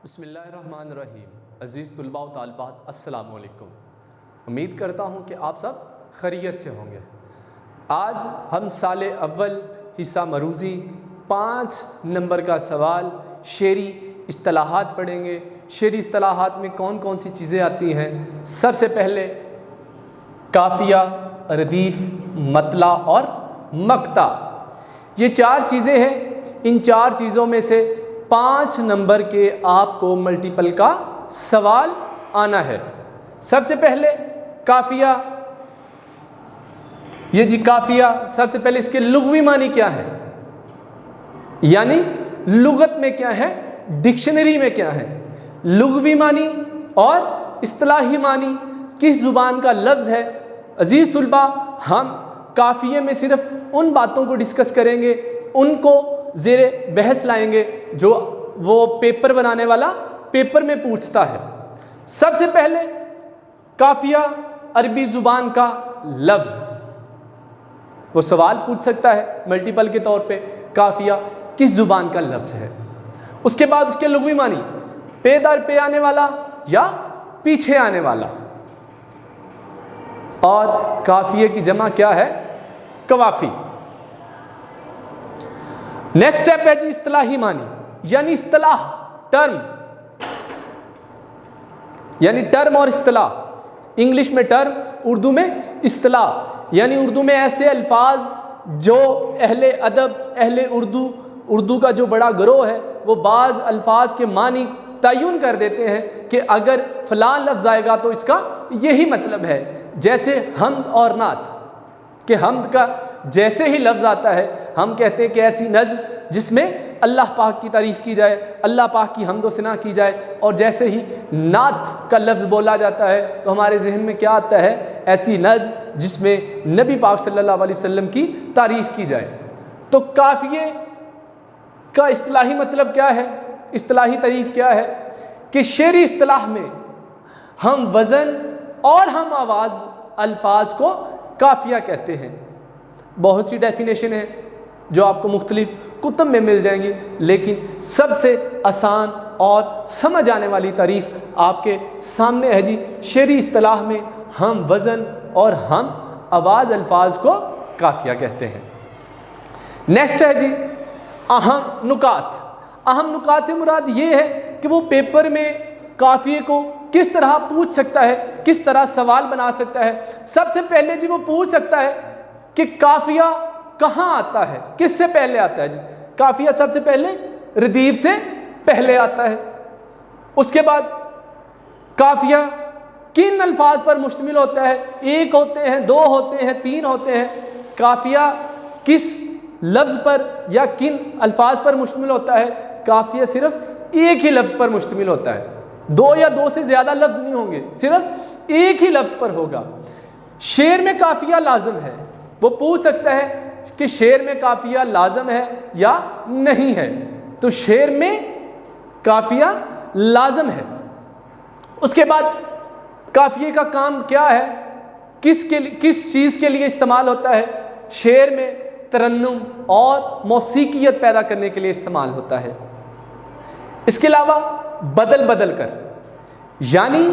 بسم اللہ الرحمن الرحیم۔ عزیز طلباء و طالبات، السلام علیکم۔ امید کرتا ہوں کہ آپ سب خیریت سے ہوں گے۔ آج ہم سال اول حصہ مروزی 5 نمبر کا سوال شعری اصطلاحات پڑھیں گے۔ شعری اصطلاحات میں کون کون سی چیزیں آتی ہیں؟ سب سے پہلے قافیہ، ردیف، مطلع اور مقطع، یہ 4 چیزیں ہیں۔ ان 4 چیزوں میں سے 5 نمبر کے آپ کو ملٹیپل کا سوال آنا ہے۔ سب سے پہلے قافیہ، یہ جی قافیہ، سب سے پہلے اس کے لغوی معنی کیا ہے، یعنی لغت میں کیا ہے، ڈکشنری میں کیا ہے۔ لغوی معنی اور اصطلاحی معنی کس زبان کا لفظ ہے۔ عزیز طلباء، ہم قافیے میں صرف ان باتوں کو ڈسکس کریں گے، ان کو زیر بحث لائیں گے جو وہ پیپر بنانے والا پیپر میں پوچھتا ہے۔ سب سے پہلے قافیہ عربی زبان کا لفظ، وہ سوال پوچھ سکتا ہے ملٹیپل کے طور پہ، قافیہ کس زبان کا لفظ ہے۔ اس کے بعد اس کے لغوی معنی، پے در پہ آنے والا یا پیچھے آنے والا، اور قافیے کی جمع کیا ہے، قوافی۔ نیکسٹ اسٹیپ ہے جی اصطلاحی معنی، یعنی اصطلاح، ٹرم، یعنی ٹرم اور اصطلاح۔ انگلش میں ٹرم، اردو میں اصطلاح، یعنی اردو میں ایسے الفاظ جو اہل ادب، اہل اردو کا جو بڑا گروہ ہے، وہ بعض الفاظ کے معنی تعین کر دیتے ہیں کہ اگر فلاں لفظ آئے گا تو اس کا یہی مطلب ہے۔ جیسے حمد اور نعت، کہ حمد کا جیسے ہی لفظ آتا ہے ہم کہتے ہیں کہ ایسی نظم جس میں اللہ پاک کی تعریف کی جائے، اللہ پاک کی حمد و ثنا کی جائے، اور جیسے ہی نعت کا لفظ بولا جاتا ہے تو ہمارے ذہن میں کیا آتا ہے، ایسی نظم جس میں نبی پاک صلی اللہ علیہ وسلم کی تعریف کی جائے۔ تو قافیے کا اصطلاحی مطلب کیا ہے، اصطلاحی تعریف کیا ہے، کہ شعری اصطلاح میں ہم وزن اور ہم آواز الفاظ کو قافیہ کہتے ہیں۔ بہت سی ڈیفینیشن ہے جو آپ کو مختلف کتب میں مل جائیں گی، لیکن سب سے آسان اور سمجھ آنے والی تعریف آپ کے سامنے ہے جی۔ شعری اصطلاح میں ہم وزن اور ہم آواز الفاظ کو قافیہ کہتے ہیں۔ نیکسٹ ہے جی اہم نکات۔ اہم نکات سے مراد یہ ہے کہ وہ پیپر میں قافیے کو کس طرح پوچھ سکتا ہے، کس طرح سوال بنا سکتا ہے۔ سب سے پہلے جی وہ پوچھ سکتا ہے کہ قافیہ کہاں آتا ہے، کس سے پہلے آتا ہے جی۔ قافیہ سب سے پہلے ردیف سے پہلے آتا ہے۔ اس کے بعد قافیہ کن الفاظ پر مشتمل ہوتا ہے، 1 ہوتے ہیں، 2 ہوتے ہیں، 3 ہوتے ہیں۔ قافیہ کس لفظ پر یا کن الفاظ پر مشتمل ہوتا ہے، قافیہ صرف ایک ہی لفظ پر مشتمل ہوتا ہے، 2 یا 2 سے زیادہ لفظ نہیں ہوں گے، صرف ایک ہی لفظ پر ہوگا۔ شعر میں قافیہ لازم ہے، وہ پوچھ سکتا ہے کہ شعر میں قافیہ لازم ہے یا نہیں ہے، تو شعر میں قافیہ لازم ہے۔ اس کے بعد قافیے کا کام کیا ہے، کس چیز کے لیے استعمال ہوتا ہے۔ شعر میں ترنم اور موسیقیت پیدا کرنے کے لیے استعمال ہوتا ہے۔ اس کے علاوہ بدل کر، یعنی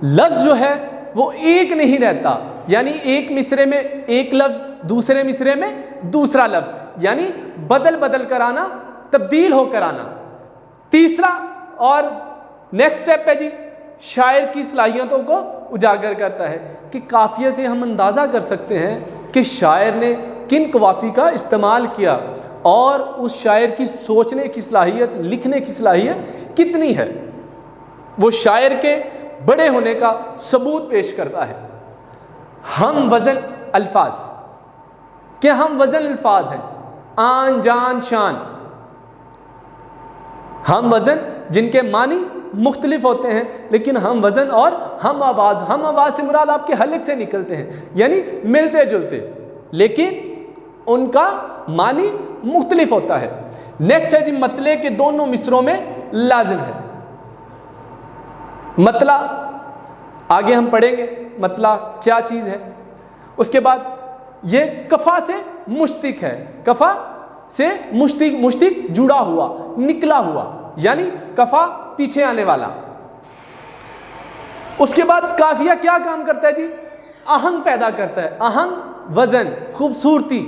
لفظ جو ہے وہ ایک نہیں رہتا، یعنی ایک مصرے میں ایک لفظ، دوسرے مصرے میں دوسرا لفظ، یعنی بدل کر آنا، تبدیل ہو کر آنا۔ تیسرا اور نیکسٹ اسٹیپ ہے جی شاعر کی صلاحیتوں کو اجاگر کرتا ہے، کہ قافیے سے ہم اندازہ کر سکتے ہیں کہ شاعر نے کن قوافی کا استعمال کیا، اور اس شاعر کی سوچنے کی صلاحیت، لکھنے کی صلاحیت کتنی ہے، وہ شاعر کے بڑے ہونے کا ثبوت پیش کرتا ہے۔ ہم وزن الفاظ، کہ ہم وزن الفاظ ہیں، آن، جان، شان، ہم وزن جن کے معنی مختلف ہوتے ہیں، لیکن ہم وزن اور ہم آواز سے مراد آپ کے حلق سے نکلتے ہیں، یعنی ملتے جلتے، لیکن ان کا معنی مختلف ہوتا ہے۔ نیکسٹ ہے جی مطلع، کے دونوں مصروں میں لازم ہے۔ مطلع آگے ہم پڑھیں گے مطلع کیا چیز ہے۔ اس کے بعد یہ کفا سے مشتق ہے، کفا سے مشتق جڑا ہوا، نکلا ہوا، یعنی کفا پیچھے آنے والا. اس کے بعد قافیہ کیا کام کرتا ہے جی؟ آہنگ پیدا کرتا ہے. آہنگ وزن، خوبصورتی.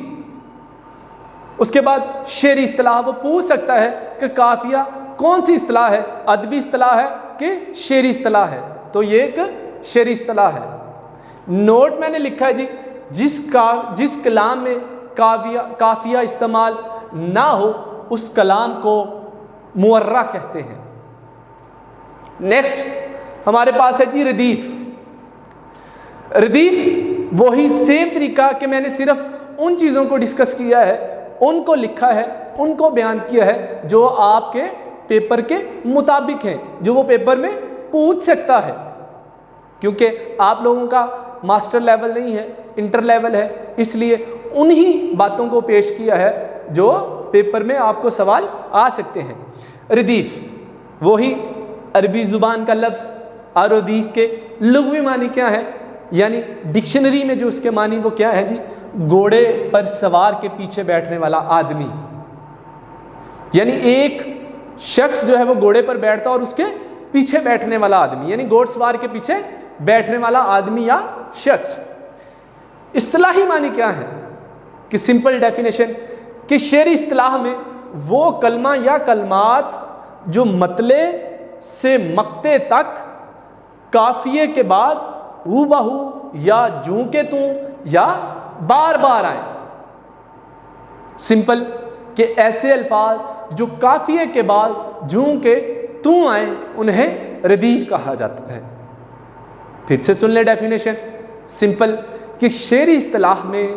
اس کے بعد شعری اصطلاح، وہ پوچھ سکتا ہے کہ قافیہ کون سی اصطلاح ہے، ادبی اصطلاح ہے کہ شعری اصطلاح ہے. تو یہ ایک شعری اصطلاح ہے. نوٹ میں نے لکھا ہے جی، جس کلام میں قافیہ استعمال نہ ہو اس کلام کو مورع کہتے ہیں. نیکسٹ ہمارے پاس ہے جی ردیف. ردیف وہی سیم طریقہ کہ میں نے صرف ان چیزوں کو ڈسکس کیا ہے، ان کو لکھا ہے، ان کو بیان کیا ہے جو آپ کے پیپر کے مطابق ہیں، جو وہ پیپر میں پوچھ سکتا ہے. کیونکہ آپ لوگوں کا ماسٹر لیول نہیں ہے، انٹر لیول ہے، اس لیے انہی باتوں کو پیش کیا ہے جو پیپر میں آپ کو سوال آ سکتے ہیں. ردیف وہی عربی زبان کا لفظ، اور ردیف کے لغوی معنی کیا ہے، یعنی ڈکشنری میں جو اس کے معنی وہ کیا ہے جی؟ گھوڑے پر سوار کے پیچھے بیٹھنے والا آدمی. یعنی ایک شخص جو ہے وہ گھوڑے پر بیٹھتا اور اس کے پیچھے بیٹھنے والا آدمی، یعنی گھوڑ سوار کے پیچھے بیٹھنے والا آدمی یا شخص. اصطلاحی معنی کیا ہے کہ سمپل ڈیفینیشن کہ شعری اصطلاح میں وہ کلمہ یا کلمات جو مطلع سے مقطع تک قافیے کے بعد ہو بہو یا جوں کے توں یا بار بار آئیں. سمپل کہ ایسے الفاظ جو قافیے کے بعد جوں کے توں آئیں انہیں ردیف کہا جاتا ہے. پھر سے سن لیں ڈیفینیشن. سمپل کہ شعری اصطلاح میں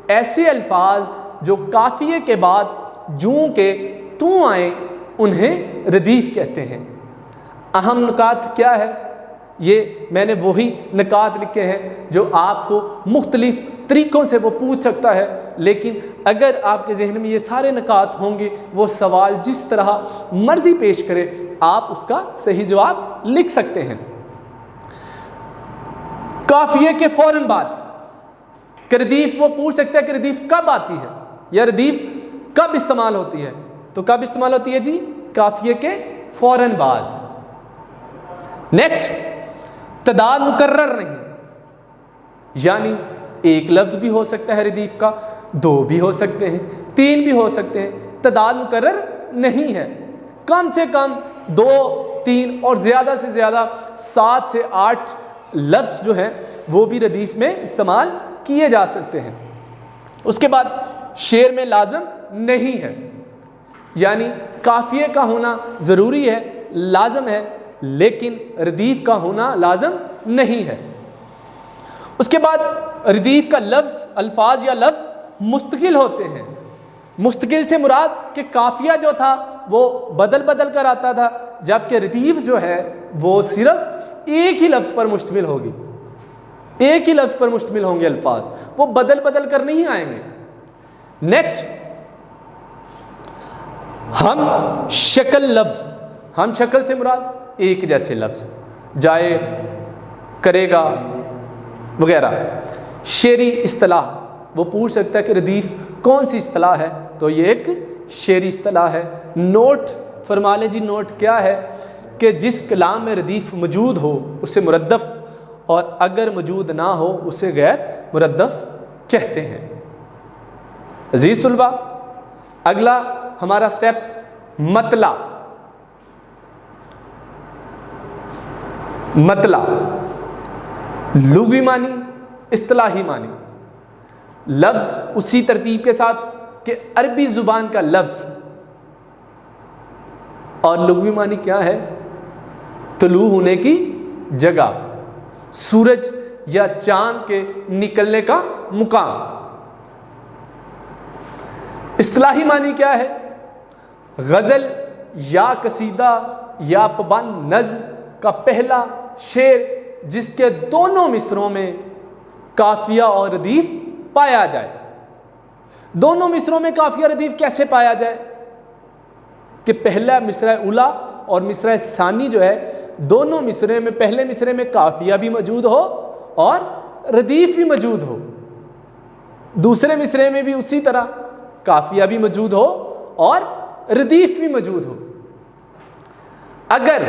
ایسے الفاظ جو قافیے کے بعد جوں کے توں آئیں انہیں ردیف کہتے ہیں. اہم نکات کیا ہے؟ یہ میں نے وہی نکات لکھے ہیں جو آپ کو مختلف طریقوں سے وہ پوچھ سکتا ہے، لیکن اگر آپ کے ذہن میں یہ سارے نکات ہوں گے وہ سوال جس طرح مرضی پیش کرے آپ اس کا صحیح جواب لکھ سکتے ہیں. قافیے کے فوراً بعد کہ ردیف وہ پوچھ سکتا ہے کہ ردیف کب آتی ہے یا ردیف کب استعمال ہوتی ہے. تو کب استعمال ہوتی ہے جی؟ قافیے کے فوراً بعد. نیکسٹ تعداد مقرر نہیں، یعنی ایک لفظ بھی ہو سکتا ہے ردیف کا، دو بھی ہو سکتے ہیں، تین بھی ہو سکتے ہیں. تعداد مقرر نہیں ہے. کم سے کم 2 3 اور زیادہ سے زیادہ 7 سے 8 لفظ جو ہیں وہ بھی ردیف میں استعمال کیے جا سکتے ہیں. اس کے بعد شعر میں لازم نہیں ہے، یعنی قافیے کا ہونا ضروری ہے، لازم ہے، لیکن ردیف کا ہونا لازم نہیں ہے. اس کے بعد ردیف کا لفظ، الفاظ یا لفظ مستقل ہوتے ہیں. مستقل سے مراد کہ قافیہ جو تھا وہ بدل بدل کر آتا تھا، جبکہ ردیف جو ہے وہ صرف ایک ہی لفظ پر مشتمل ہوگی، ایک ہی لفظ پر مشتمل ہوں گے الفاظ، وہ بدل بدل کر نہیں آئیں گے. نیکسٹ ہم شکل لفظ، ہم شکل سے مراد ایک جیسے لفظ، جائے، کرے گا وغیرہ. شعری اصطلاح وہ پوچھ سکتا ہے کہ ردیف کون سی اصطلاح ہے، تو یہ ایک شعری اصطلاح ہے. نوٹ فرما لیں جی. نوٹ کیا ہے کہ جس کلام میں ردیف موجود ہو اسے مردف، اور اگر موجود نہ ہو اسے غیر مردف کہتے ہیں. عزیز طلبہ، اگلا ہمارا سٹیپ مطلع. مطلع لغوی معنی، اصطلاحی معنی. لفظ اسی ترتیب کے ساتھ کہ عربی زبان کا لفظ، اور لغوی معنی کیا ہے؟ طلوع ہونے کی جگہ، سورج یا چاند کے نکلنے کا مقام. اصطلاحی معنی کیا ہے؟ غزل یا قصیدہ یا پابند نظم کا پہلا شعر جس کے دونوں مصروں میں قافیہ اور ردیف پایا جائے. دونوں مصروں میں قافیہ ردیف کیسے پایا جائے؟ کہ پہلا مصرع اولا اور مصرع ثانی جو ہے، دونوں مصرے میں پہلے مصرے میں قافیہ بھی موجود ہو اور ردیف بھی موجود ہو، دوسرے مصرے میں بھی اسی طرح قافیہ بھی موجود ہو اور ردیف بھی موجود ہو. اگر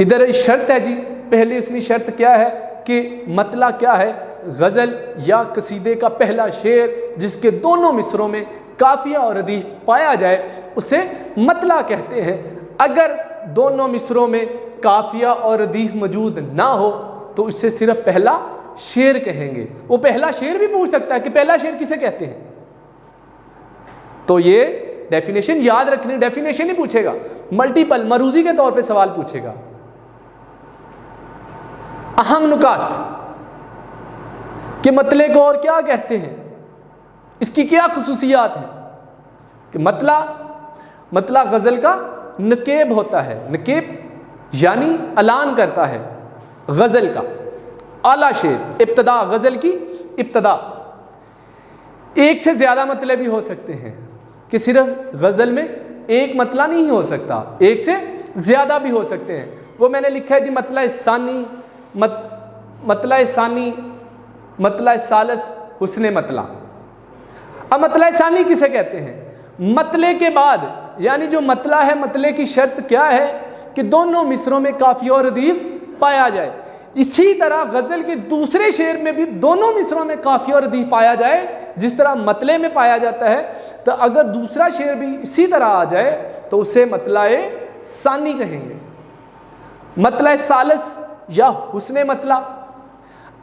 ادھر شرط ہے جی، پہلی اس کی شرط کیا ہے کہ مطلع کیا ہے؟ غزل یا قصیدے کا پہلا شعر جس کے دونوں مصروں میں قافیہ اور ردیف پایا جائے اسے مطلع کہتے ہیں۔ اگر دونوں مصروں میں قافیہ اور ردیف موجود نہ ہو تو اسے صرف پہلا شعر کہیں گے۔ وہ پہلا شعر بھی پوچھ سکتا ہے کہ پہلا شعر کسے کہتے ہیں، تو یہ ڈیفینیشن یاد رکھنی، ڈیفینیشن ہی پوچھے گا، ملٹیپل مروزی کے طور پہ سوال پوچھے گا۔ اہم نکات کہ مطلع کو اور کیا کہتے ہیں، اس کی کیا خصوصیات ہیں؟ کہ مطلع غزل کا نکیب ہوتا ہے، نکیب یعنی اعلان کرتا ہے غزل کا، اعلیٰ شعر، ابتدا، غزل کی ابتدا۔ ایک سے زیادہ مطلع بھی ہو سکتے ہیں، کہ صرف غزل میں ایک مطلع نہیں ہو سکتا، ایک سے زیادہ بھی ہو سکتے ہیں۔ وہ میں نے لکھا ہے جی مطلع ثانی، مطلع ثالث، حسن مطلع۔ اب مطلع ثانی کسے کہتے ہیں؟ مطلع کے بعد، یعنی جو مطلع ہے، مطلع کی شرط کیا ہے کہ دونوں مصروں میں قافیہ اور ردیف پایا جائے۔ اسی طرح غزل کے دوسرے شعر میں بھی دونوں مصروں میں قافیہ اور ردیف پایا جائے، جس طرح مطلع میں پایا جاتا ہے، تو اگر دوسرا شعر بھی اسی طرح آ جائے تو اسے مطلع ثانی کہیں گے۔ مطلع ثالث یا حسن مطلع،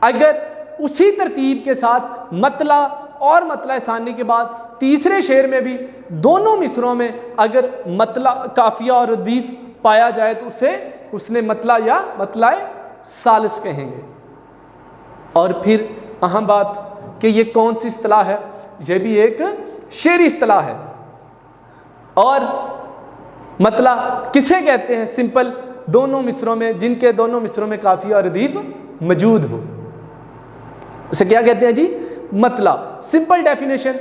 اگر اسی ترتیب کے ساتھ مطلع اور مطلع ثانی کے بعد تیسرے شعر میں بھی دونوں مصروں میں اگر مطلع، قافیہ اور ردیف پایا جائے تو اسے حسن مطلع یا مطلع ثالث کہیں گے۔ اور پھر اہم بات کہ یہ کون سی اصطلاح ہے؟ یہ بھی ایک شعری اصطلاح ہے۔ اور مطلع کسے کہتے ہیں؟ سمپل دونوں مصروں میں، جن کے دونوں مصروں میں قافیہ اور ردیف موجود ہو، اسے کیا کہتے ہیں جی؟ مطلع۔ سمپل ڈیفینیشن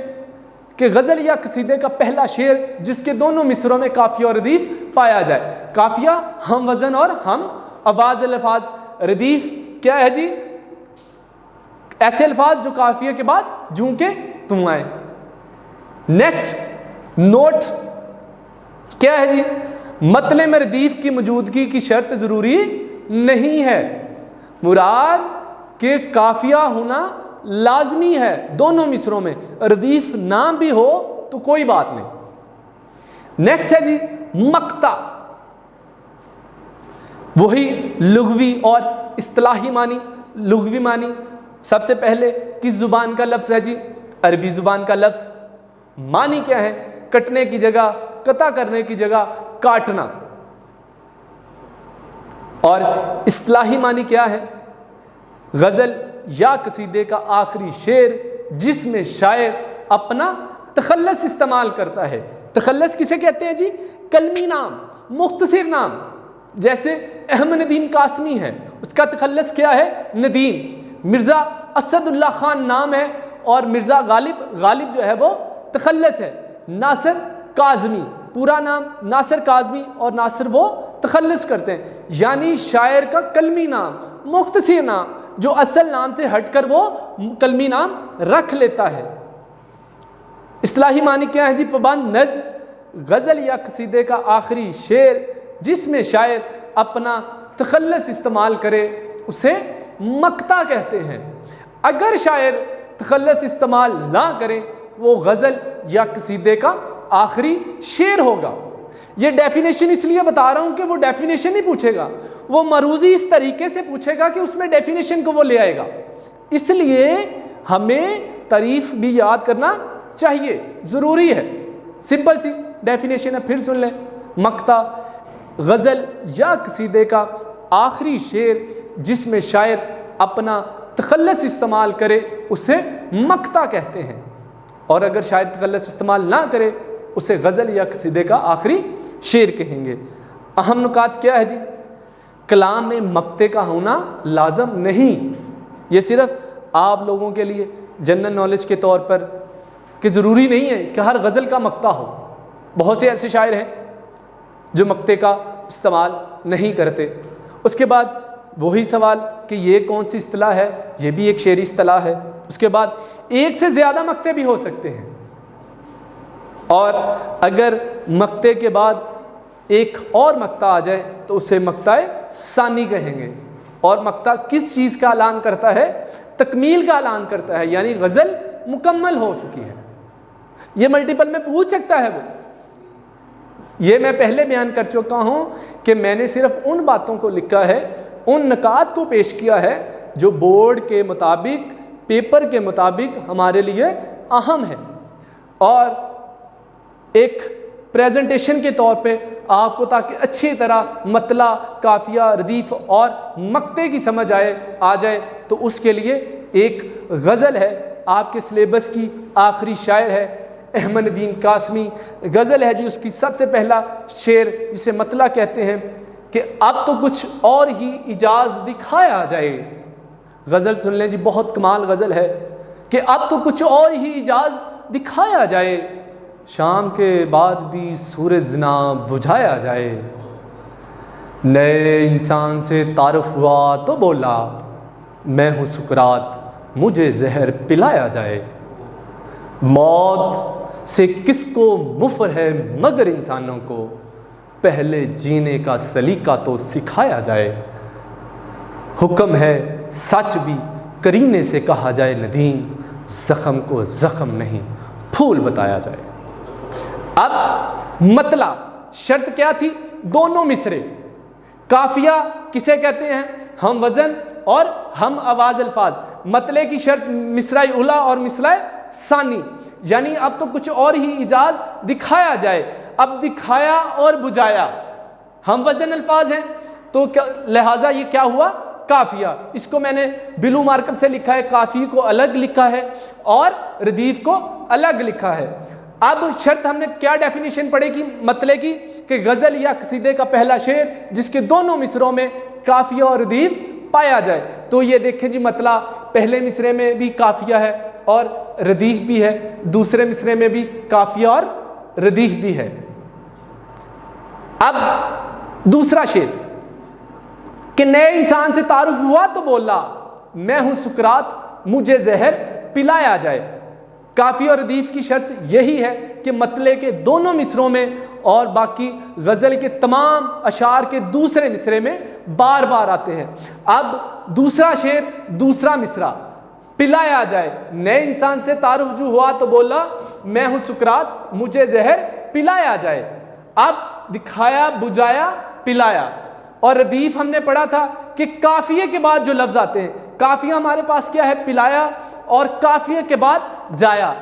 کہ غزل یا قصیدے کا پہلا شعر جس کے دونوں مصروں میں قافیہ اور ردیف پایا جائے۔ قافیہ ہم وزن اور ہم آواز الفاظ، ردیف کیا ہے جی؟ ایسے الفاظ جو قافیہ کے بعد جوں کے توں آئے۔ نیکسٹ نوٹ کیا ہے جی؟ مطلع میں ردیف کی موجودگی کی شرط ضروری نہیں ہے، مراد کہ قافیہ ہونا لازمی ہے دونوں مصروں میں، ردیف نہ بھی ہو تو کوئی بات نہیں۔ نیکسٹ ہے جی مقطع، وہی لغوی اور اصطلاحی معنی۔ لغوی معنی سب سے پہلے کس زبان کا لفظ ہے جی؟ عربی زبان کا لفظ۔ معنی کیا ہے؟ کٹنے کی جگہ، قطع کرنے کی جگہ کاٹنا۔ اور اصطلاحی معنی کیا ہے؟ غزل یا قصیدے کا آخری شعر جس میں شاعر اپنا تخلص استعمال کرتا ہے۔ تخلص کسے کہتے ہیں جی؟ کلمی نام، مختصر نام۔ جیسے احمد ندیم قاسمی ہے، اس کا تخلص کیا ہے؟ ندیم۔ مرزا اسد اللہ خان نام ہے اور مرزا غالب جو ہے وہ تخلص ہے۔ ناصر کاظمی، پورا نام ناصر کاظمی، اور ناصر وہ تخلص کرتے ہیں، یعنی شاعر کا کلمی نام، مختصر نام جو اصل نام سے ہٹ کر وہ کلمی نام رکھ لیتا ہے۔ اصطلاحی معنی کیا ہے جی؟ پابند نظم، غزل یا قصیدے کا آخری شعر جس میں شاعر اپنا تخلص استعمال کرے اسے مقطع کہتے ہیں۔ اگر شاعر تخلص استعمال نہ کرے وہ غزل یا قصیدے کا آخری شعر ہوگا۔ یہ ڈیفینیشن اس لیے بتا رہا ہوں کہ وہ ڈیفینیشن نہیں پوچھے گا، وہ مروزی اس طریقے سے پوچھے گا کہ اس میں ڈیفینیشن کو وہ لے آئے گا، اس لیے ہمیں تعریف بھی یاد کرنا چاہیے، ضروری ہے۔ سمپل سی ڈیفینیشن ہے، پھر سن لیں۔ مقطع غزل یا قصیدے کا آخری شعر جس میں شاعر اپنا تخلص استعمال کرے اسے مقطع کہتے ہیں، اور اگر شاعر تخلص استعمال نہ کرے اسے غزل یا قصیدے کا آخری شعر کہیں گے۔ اہم نکات کیا ہے جی؟ کلام میں مقطع کا ہونا لازم نہیں، یہ صرف آپ لوگوں کے لیے جنرل نالج کے طور پر کہ ضروری نہیں ہے کہ ہر غزل کا مقطع ہو۔ بہت سے ایسے شاعر ہیں جو مقطع کا استعمال نہیں کرتے۔ اس کے بعد وہی سوال کہ یہ کون سی اصطلاح ہے؟ یہ بھی ایک شعری اصطلاح ہے۔ اس کے بعد ایک سے زیادہ مقطع بھی ہو سکتے ہیں، اور اگر مقطع کے بعد ایک اور مقطع آ جائے تو اسے مقطع ثانی کہیں گے. اور مقطع کس چیز کا اعلان کرتا ہے؟ تکمیل کا اعلان کرتا ہے، یعنی غزل مکمل ہو چکی ہے. یہ ملٹیپل میں پوچھ سکتا ہے وہ. یہ میں پہلے بیان کر چکا ہوں کہ میں نے صرف ان باتوں کو لکھا ہے، ان نکات کو پیش کیا ہے جو بورڈ کے مطابق، پیپر کے مطابق ہمارے لیے اہم ہے، اور ایک پریزنٹیشن کے طور پہ آپ کو تاکہ اچھی طرح مطلع، قافیہ، ردیف اور مقطع کی سمجھ آ جائے، تو اس کے لیے ایک غزل ہے آپ کے سلیبس کی، آخری شاعر ہے احمد ندیم قاسمی. غزل ہے جی اس کی سب سے پہلا شعر جسے مطلع کہتے ہیں کہ اب تو کچھ اور ہی اجاز دکھایا جائے. غزل سن لیں جی، بہت کمال غزل ہے کہ اب تو کچھ اور ہی اجاز دکھایا جائے، شام کے بعد بھی سورج نہ بجھایا جائے. نئے انسان سے تعارف ہوا تو بولا میں ہوں سکرات مجھے زہر پلایا جائے. موت سے کس کو مفر ہے مگر انسانوں کو، پہلے جینے کا سلیقہ تو سکھایا جائے. حکم ہے سچ بھی کرینے سے کہا جائے ندیم، زخم کو زخم نہیں پھول بتایا جائے. اب مطلع شرط کیا تھی؟ دونوں مصرے. قافیہ کسے کہتے ہیں؟ ہم وزن اور ہم آواز الفاظ. مطلع کی شرط مصرع اولا اور مصرع ثانی، یعنی اب تو کچھ اور ہی اجاز دکھایا جائے. اب دکھایا اور بجھایا ہم وزن الفاظ ہیں، تو لہٰذا یہ کیا ہوا؟ قافیہ. اس کو میں نے بلو مارکر سے لکھا ہے، قافیے کو الگ لکھا ہے اور ردیف کو الگ لکھا ہے. اب شرط ہم نے کیا ڈیفینیشن پڑھے گی مطلع کی؟ کہ غزل یا قصیدے کا پہلا شعر جس کے دونوں مصروں میں قافیہ اور ردیف پایا جائے. تو یہ دیکھیں جی، مطلع پہلے مصرے میں بھی قافیہ ہے اور ردیف بھی ہے، دوسرے مصرے میں بھی قافیہ اور ردیف بھی ہے. اب دوسرا شعر کہ نئے انسان سے تعارف ہوا تو بولا میں ہوں سکرات مجھے زہر پلایا جائے. قافیہ اور ردیف کی شرط یہی ہے کہ مطلع کے دونوں مصروں میں اور باقی غزل کے تمام اشعار کے دوسرے مصرے میں بار بار آتے ہیں. اب دوسرا شعر دوسرا مصرع، پلایا جائے. نئے انسان سے تعارف جو ہوا تو بولا میں ہوں سکرات مجھے زہر پلایا جائے. اب دکھایا، بجھایا، پلایا. اور ردیف ہم نے پڑھا تھا کہ قافیے کے بعد جو لفظ آتے ہیں، قافیہ ہمارے پاس کیا ہے؟ پلایا، اور قافیے کے بعد جایا.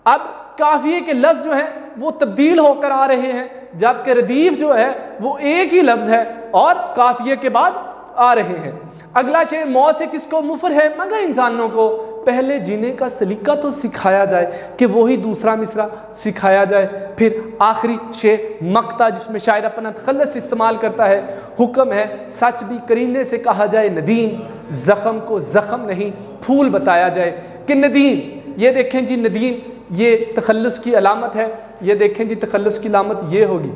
اب قافیے کے لفظ جو ہیں وہ تبدیل ہو کر آ رہے ہیں، جبکہ ردیف جو ہے وہ ایک ہی لفظ ہے اور قافیے کے بعد آ رہے ہیں. اگلا شعر موت سے کس کو مفر ہے مگر انسانوں کو، پہلے جینے کا سلیقہ تو سکھایا جائے، کہ وہی دوسرا مصرع سکھایا جائے. پھر آخری شعر مقطع جس میں شاعر اپنا تخلص استعمال کرتا ہے. حکم ہے سچ بھی کرینے سے کہا جائے ندیم، زخم کو زخم نہیں پھول بتایا جائے. کہ ندیم، یہ دیکھیں جی ندیم یہ تخلص کی علامت ہے. یہ دیکھیں جی تخلص کی علامت یہ ہوگی.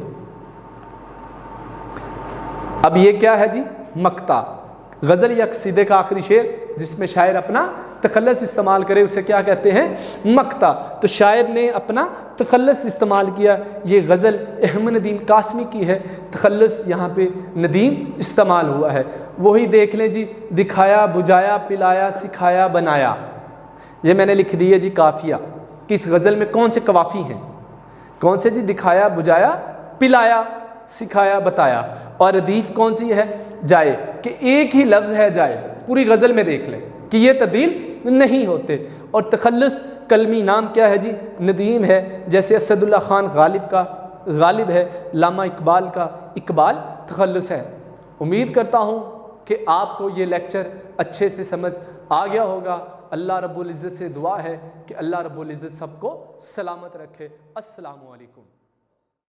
اب یہ کیا ہے جی؟ مقطع. غزل یا قصیدے کا آخری شعر جس میں شاعر اپنا تخلص استعمال کرے اسے کیا کہتے ہیں؟ مقطع. تو شاعر نے اپنا تخلص استعمال کیا. یہ غزل احمد ندیم قاسمی کی ہے، تخلص یہاں پہ ندیم استعمال ہوا ہے. وہی دیکھ لیں جی، دکھایا، بجھایا، پلایا، سکھایا، بنایا. یہ میں نے لکھ دی ہے جی قافیہ. کس غزل میں کون سے قوافی ہیں؟ کون سے جی؟ دکھایا، بجھایا، پلایا، سکھایا، بتایا. اور ردیف کون سی ہے؟ جائے. کہ ایک ہی لفظ ہے جائے. پوری غزل میں دیکھ لیں کہ یہ تبدیل نہیں ہوتے. اور تخلص کلمی نام کیا ہے جی؟ ندیم ہے. جیسے اسد اللہ خان غالب کا غالب ہے، علامہ اقبال کا اقبال تخلص ہے. امید کرتا ہوں کہ آپ کو یہ لیکچر اچھے سے سمجھ آ گیا ہوگا. اللہ رب العزت سے دعا ہے کہ اللہ رب العزت سب کو سلامت رکھے. السلام علیکم.